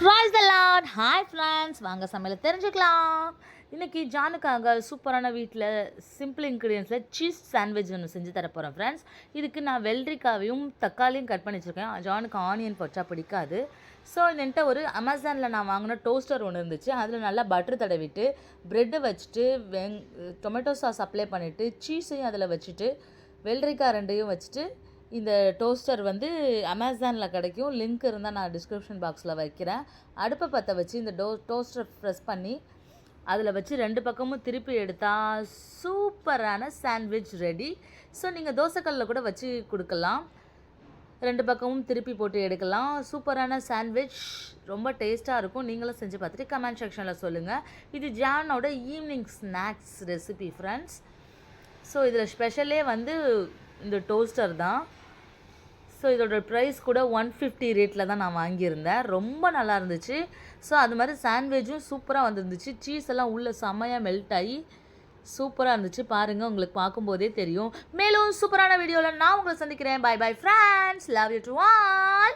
Price த Lord. Hi friends, வாங்க சமையலை தெரிஞ்சுக்கலாம். இன்றைக்கி ஜானுக்காக சூப்பரான வீட்டில் சிம்பிள் இன்க்ரீடியன்ஸில் சீஸ் சாண்ட்விச் ஒன்று செஞ்சு தர போகிறேன் ஃப்ரெண்ட்ஸ். இதுக்கு நான் வெள்ளரிக்காவையும் தக்காளியும் கட் பண்ணி வச்சுருக்கேன். ஜானுக்கு ஆனியன் வச்சா பிடிக்காது. ஸோ என்கிட்ட ஒரு அமேசானில் நான் வாங்கின டோஸ்டர் ஒன்று இருந்துச்சு. அதில் நல்லா பட்டர் தடவிட்டு ப்ரெட்டை வச்சுட்டு டொமேட்டோ சாஸ் அப்ளை பண்ணிவிட்டு சீஸையும் அதில் வச்சுட்டு வெள்ளரிக்காய் ரெண்டையும் வச்சுட்டு இந்த டோஸ்டர் வந்து அமேசானில் கிடைக்கும். லிங்க் இருந்தால் நான் டிஸ்கிரிப்ஷன் பாக்ஸில் வைக்கிறேன். அடுப்பை பற்ற வச்சு இந்த டோஸ்டர் ப்ரெஸ் பண்ணி அதில் வச்சு ரெண்டு பக்கமும் திருப்பி எடுத்தால் சூப்பரான சாண்ட்விச் ரெடி. ஸோ நீங்கள் தோசைக்கல்லில் கூட வச்சு கொடுக்கலாம். ரெண்டு பக்கமும் திருப்பி போட்டு எடுக்கலாம். சூப்பரான சாண்ட்விச் ரொம்ப டேஸ்ட்டாக இருக்கும். நீங்களும் செஞ்சு பார்த்துட்டு கமெண்ட் செக்ஷனில் சொல்லுங்கள். இது ஜானோட evening snacks recipe friends. So இதில் ஸ்பெஷலே வந்து இந்த டோஸ்டர் தான். ஸோ இதோட ப்ரைஸ் கூட 150 ரேட்டில் தான் நான் வாங்கியிருந்தேன். ரொம்ப நல்லா இருந்துச்சு. ஸோ அது மாதிரி சாண்ட்விச்சும் சூப்பராக வந்துருந்துச்சு. சீஸ் எல்லாம் உள்ளே செம்மையாக மெல்ட் ஆகி சூப்பராக இருந்துச்சு. பாருங்கள், உங்களுக்கு பார்க்கும்போதே தெரியும். மேலும் சூப்பரான வீடியோவில் நான் உங்களை சந்திக்கிறேன். Bye bye friends, love you to all.